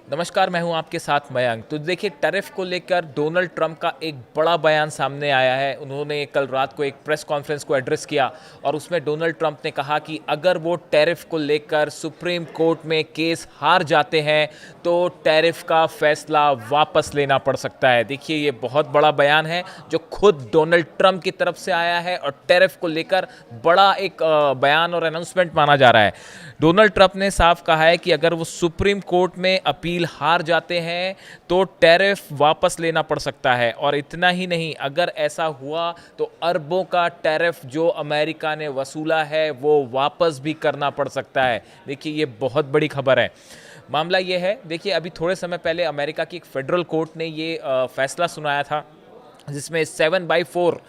नमस्कार, मैं हूं आपके साथ मयंक। तो देखिए, टैरिफ को लेकर डोनाल्ड ट्रंप का एक बड़ा बयान सामने आया है। उन्होंने कल रात को एक प्रेस कॉन्फ्रेंस को एड्रेस किया और उसमें डोनाल्ड ट्रंप ने कहा कि अगर वो टैरिफ को लेकर सुप्रीम कोर्ट में केस हार जाते हैं तो टैरिफ का फैसला वापस लेना पड़ सकता है। देखिए, ये बहुत बड़ा बयान है जो खुद डोनाल्ड ट्रंप की तरफ से आया है और टैरिफ को लेकर बड़ा एक बयान और अनाउंसमेंट माना जा रहा है। डोनाल्ड ट्रंप ने साफ कहा है कि अगर वो सुप्रीम कोर्ट में अपील हार जाते हैं तो टैरिफ वापस लेना पड़ सकता है। और इतना ही नहीं, अगर ऐसा हुआ तो अरबों का टैरिफ जो अमेरिका ने वसूला है वो वापस भी करना पड़ सकता है। देखिए, ये बहुत बड़ी खबर है। मामला ये है, देखिए, अभी थोड़े समय पहले अमेरिका की एक फेडरल कोर्ट ने ये फैसला सुनाया था जिसमें 7/4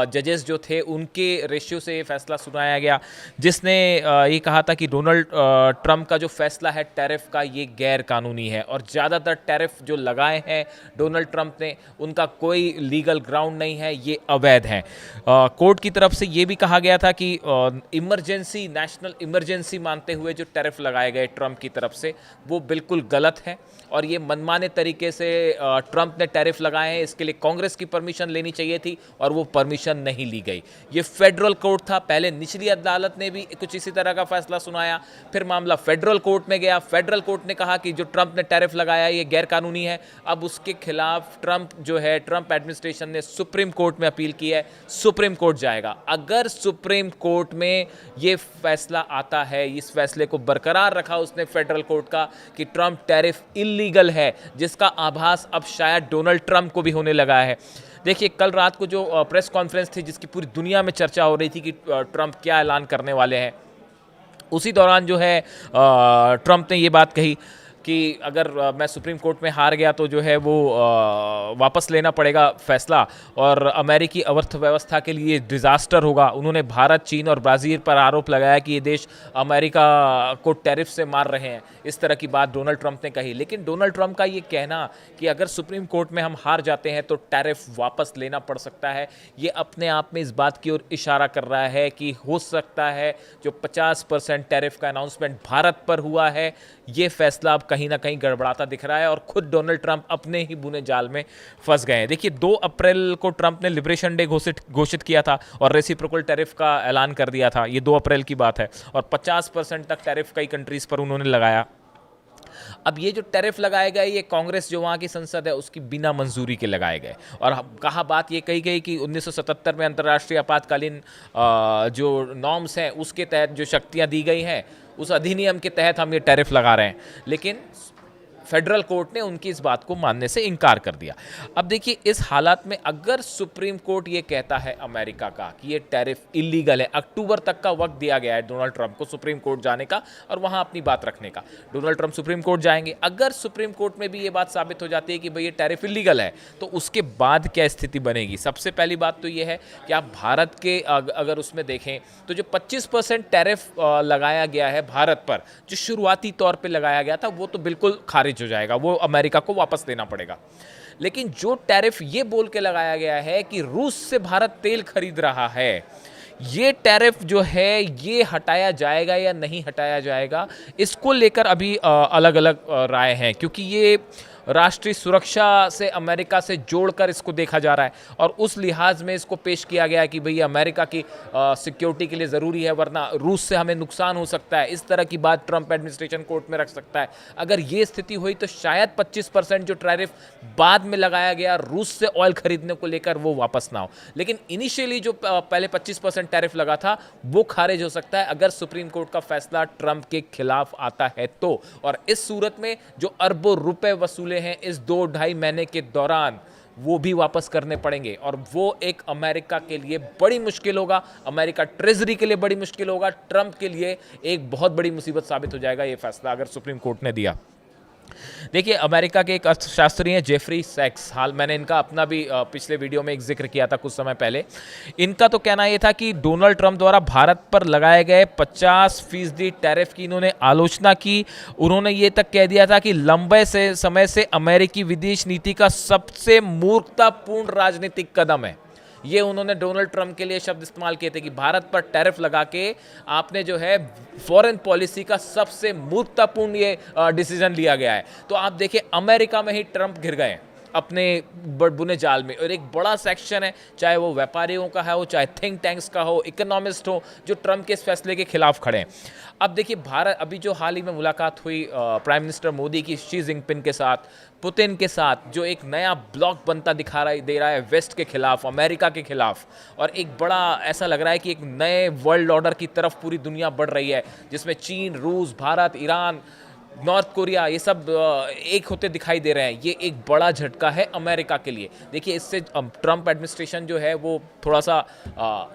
जजेस जो थे उनके रेशियो से ये फैसला सुनाया गया, जिसने ये कहा था कि डोनाल्ड ट्रंप का जो फैसला है टैरिफ का ये गैर कानूनी है और ज़्यादातर टैरिफ जो लगाए हैं डोनाल्ड ट्रंप ने उनका कोई लीगल ग्राउंड नहीं है, ये अवैध हैं। कोर्ट की तरफ से ये भी कहा गया था कि इमरजेंसी, नेशनल इमरजेंसी मानते हुए जो टैरिफ लगाए गए ट्रंप की तरफ से वो बिल्कुल गलत है और ये मनमाने तरीके से ट्रंप ने टैरिफ लगाए हैं। इसके लिए कांग्रेस की परमिशन लेनी चाहिए थी और वो परमिशन नहीं ली गई। ये फेडरल कोर्ट था, पहले निचली अदालत ने भी कुछ इसी तरह का फैसला सुनाया, फिर मामला फेडरल कोर्ट में गया। फेडरल कोर्ट ने कहा कि जो ट्रंप ने टैरिफ लगाया ये गैर कानूनी है। अब उसके खिलाफ ट्रंप एडमिनिस्ट्रेशन ने सुप्रीम कोर्ट में अपील की है, सुप्रीम कोर्ट जाएगा। अगर सुप्रीम कोर्ट में ये फैसला आता है, इस फैसले को बरकरार रखा उसने फेडरल कोर्ट का कि ट्रंप टैरिफ इल्लीगल है, जिसका आभास अब शायद डोनाल्ड ट्रंप को भी होने लगा है। देखिए, कल रात को जो प्रेस कॉन्फ्रेंस थी जिसकी पूरी दुनिया में चर्चा हो रही थी कि ट्रंप क्या ऐलान करने वाले हैं, उसी दौरान जो है ट्रंप ने ये बात कही कि अगर मैं सुप्रीम कोर्ट में हार गया तो जो है वो वापस लेना पड़ेगा फैसला और अमेरिकी अर्थव्यवस्था के लिए डिज़ास्टर होगा। उन्होंने भारत, चीन और ब्राज़ील पर आरोप लगाया कि ये देश अमेरिका को टैरिफ से मार रहे हैं। इस तरह की बात डोनाल्ड ट्रंप ने कही। लेकिन डोनाल्ड ट्रंप का ये कहना कि अगर सुप्रीम कोर्ट में हम हार जाते हैं तो टैरिफ वापस लेना पड़ सकता है, ये अपने आप में इस बात की ओर इशारा कर रहा है कि हो सकता है जो 50% टैरिफ का अनाउंसमेंट भारत पर हुआ है, ये फैसला अब कहीं ना कहीं गड़बड़ाता दिख रहा है और खुद डोनाल्ड ट्रंप अपने ही बुने जाल में फंस गए हैं। देखिए, 2 अप्रैल को ट्रंप ने लिबरेशन डे घोषित किया था और रेसिप्रोकल टैरिफ का ऐलान कर दिया था। ये 2 अप्रैल की बात है और 50% तक टैरिफ कई कंट्रीज पर उन्होंने लगाया। अब ये जो टैरिफ लगाए गए, ये कांग्रेस जो वहाँ की संसद है उसकी बिना मंजूरी के लगाए गए और कहा बात ये कही गई कि 1977 में अंतर्राष्ट्रीय आपातकालीन जो नॉर्म्स हैं उसके तहत जो शक्तियाँ दी गई हैं उस अधिनियम के तहत हम ये टैरिफ लगा रहे हैं, लेकिन फेडरल कोर्ट ने उनकी इस बात को मानने से इनकार कर दिया। अब देखिए, इस हालात में अगर सुप्रीम कोर्ट ये कहता है अमेरिका का कि ये टैरिफ इलीगल है, अक्टूबर तक का वक्त दिया गया है डोनाल्ड ट्रंप को सुप्रीम कोर्ट जाने का और वहां अपनी बात रखने का। डोनाल्ड ट्रंप सुप्रीम कोर्ट जाएंगे। अगर सुप्रीम कोर्ट में भी ये बात साबित हो जाती है कि भाई ये टैरिफ इलीगल है तो उसके बाद क्या स्थिति बनेगी? सबसे पहली बात तो ये है कि आप भारत के अगर उसमें देखें तो जो 25% टैरिफ लगाया गया है भारत पर, जो शुरुआती तौर पर लगाया गया था, वो तो बिल्कुल खारिज हो जाएगा, वो अमेरिका को वापस देना पड़ेगा। लेकिन जो टैरिफ ये बोल के लगाया गया है कि रूस से भारत तेल खरीद रहा है, ये टैरिफ जो है ये हटाया जाएगा या नहीं हटाया जाएगा, इसको लेकर अभी अलग अलग राय हैं, क्योंकि ये राष्ट्रीय सुरक्षा से अमेरिका से जोड़कर इसको देखा जा रहा है और उस लिहाज में इसको पेश किया गया कि भई अमेरिका की सिक्योरिटी के लिए ज़रूरी है, वरना रूस से हमें नुकसान हो सकता है। इस तरह की बात ट्रंप एडमिनिस्ट्रेशन कोर्ट में रख सकता है। अगर ये स्थिति हुई तो शायद 25% जो टैरिफ बाद में लगाया गया रूस से ऑयल खरीदने को लेकर वो वापस ना हो, लेकिन इनिशियली जो पहले 25% टैरिफ लगा था वो खारिज हो सकता है अगर सुप्रीम कोर्ट का फैसला ट्रंप के खिलाफ आता है तो। और इस सूरत में जो अरबों रुपए वसूले हैं इस 2-2.5 महीने के दौरान, वो भी वापस करने पड़ेंगे और वो एक अमेरिका के लिए बड़ी मुश्किल होगा, अमेरिका ट्रेजरी के लिए बड़ी मुश्किल होगा, ट्रंप के लिए एक बहुत बड़ी मुसीबत साबित हो जाएगा ये फैसला अगर सुप्रीम कोर्ट ने दिया। देखिए, अमेरिका के एक अर्थशास्त्री हैं जेफरी सैक्स, हाल मैंने इनका अपना भी पिछले वीडियो में एक जिक्र किया था कुछ समय पहले। इनका तो कहना ये था कि डोनाल्ड ट्रंप द्वारा भारत पर लगाए गए 50% टैरिफ की इन्होंने आलोचना की। उन्होंने ये तक कह दिया था कि लंबे से समय से अमेरिकी विदेश नीति का सबसे मूर्खतापूर्ण राजनीतिक कदम है। ये उन्होंने डोनाल्ड ट्रंप के लिए शब्द इस्तेमाल किए थे कि भारत पर टैरिफ लगा के आपने जो है फॉरेन पॉलिसी का सबसे मूर्खतापूर्ण ये डिसीजन लिया गया है। तो आप देखिए अमेरिका में ही ट्रंप घिर गए हैं अपने बुने जाल में, और एक बड़ा सेक्शन है, चाहे वो व्यापारियों का है हो, चाहे थिंक टैंक्स का हो, इकोनॉमिस्ट हो, जो ट्रंप के इस फैसले के खिलाफ खड़े हैं। अब देखिए भारत, अभी जो हाल ही में मुलाकात हुई प्राइम मिनिस्टर मोदी की शी जिनपिंग के साथ, पुतिन के साथ, जो एक नया ब्लॉक बनता दे रहा है वेस्ट के खिलाफ, अमेरिका के खिलाफ, और एक बड़ा ऐसा लग रहा है कि एक नए वर्ल्ड ऑर्डर की तरफ पूरी दुनिया बढ़ रही है, जिसमें चीन, रूस, भारत, ईरान, नॉर्थ कोरिया, ये सब एक होते दिखाई दे रहे हैं। ये एक बड़ा झटका है अमेरिका के लिए। देखिए इससे ट्रंप एडमिनिस्ट्रेशन जो है वो थोड़ा सा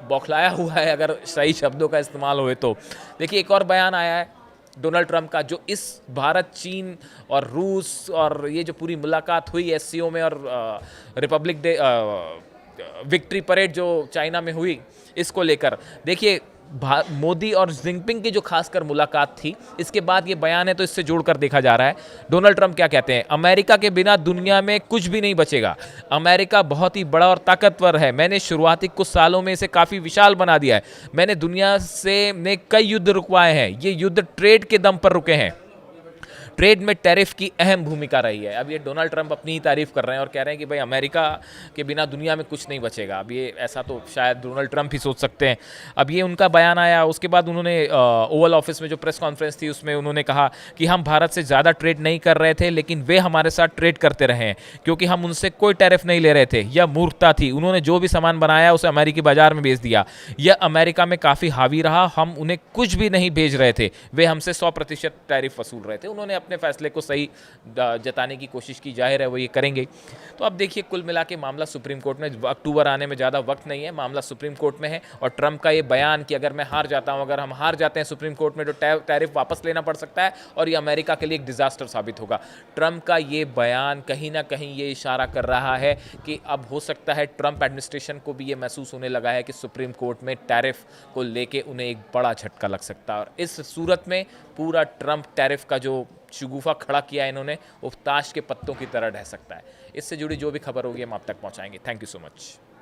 बौखलाया हुआ है, अगर सही शब्दों का इस्तेमाल होए तो। देखिए एक और बयान आया है डोनाल्ड ट्रंप का, जो इस भारत, चीन और रूस और ये जो पूरी मुलाकात हुई एससीओ में, और रिपब्लिक डे विक्ट्री परेड जो चाइना में हुई, इसको लेकर देखिए मोदी और जिनपिंग की जो खासकर मुलाकात थी, इसके बाद ये बयान है, तो इससे जोड़कर देखा जा रहा है डोनाल्ड ट्रंप क्या कहते हैं। अमेरिका के बिना दुनिया में कुछ भी नहीं बचेगा। अमेरिका बहुत ही बड़ा और ताकतवर है। मैंने शुरुआती कुछ सालों में इसे काफ़ी विशाल बना दिया है। मैंने दुनिया से ने कई युद्ध रुकवाए हैं। ये युद्ध ट्रेड के दम पर रुके हैं। ट्रेड में टैरिफ की अहम भूमिका रही है। अब ये डोनाल्ड ट्रंप अपनी ही तारीफ कर रहे हैं और कह रहे हैं कि भाई अमेरिका के बिना दुनिया में कुछ नहीं बचेगा। अब ये ऐसा तो शायद डोनाल्ड ट्रंप ही सोच सकते हैं। अब ये उनका बयान आया, उसके बाद उन्होंने ओवल ऑफिस में जो प्रेस कॉन्फ्रेंस थी उसमें उन्होंने कहा कि हम भारत से ज़्यादा ट्रेड नहीं कर रहे थे, लेकिन वे हमारे साथ ट्रेड करते रहे हैं क्योंकि हम उनसे कोई टैरिफ नहीं ले रहे थे। यह मूर्खता थी। उन्होंने जो भी सामान बनाया उसे अमेरिकी बाजार में बेच दिया। यह अमेरिका में काफ़ी हावी रहा। हम उन्हें कुछ भी नहीं भेज रहे थे, वे हमसे 100% टैरिफ वसूल रहे थे। उन्होंने अपने फैसले को सही जताने की कोशिश की, जाहिर है वो ये करेंगे। तो अब देखिए कुल मिला के मामला सुप्रीम कोर्ट में, अक्टूबर आने में ज़्यादा वक्त नहीं है, मामला सुप्रीम कोर्ट में है। और ट्रंप का ये बयान कि अगर मैं हार जाता हूं, अगर हम हार जाते हैं सुप्रीम कोर्ट में, तो टैरिफ वापस लेना पड़ सकता है और ये अमेरिका के लिए एक डिजास्टर साबित होगा। ट्रंप का ये बयान कहीं ना कहीं ये इशारा कर रहा है कि अब हो सकता है ट्रंप एडमिनिस्ट्रेशन को भी ये महसूस होने लगा है कि सुप्रीम कोर्ट में टैरिफ को लेके उन्हें एक बड़ा झटका लग सकता है। और इस सूरत में पूरा ट्रंप टैरिफ का जो शगुफा खड़ा किया है इन्होंने, वो ताश के पत्तों की तरह ढह सकता है। इससे जुड़ी जो भी खबर होगी हम आप तक पहुंचाएंगे। Thank you so much.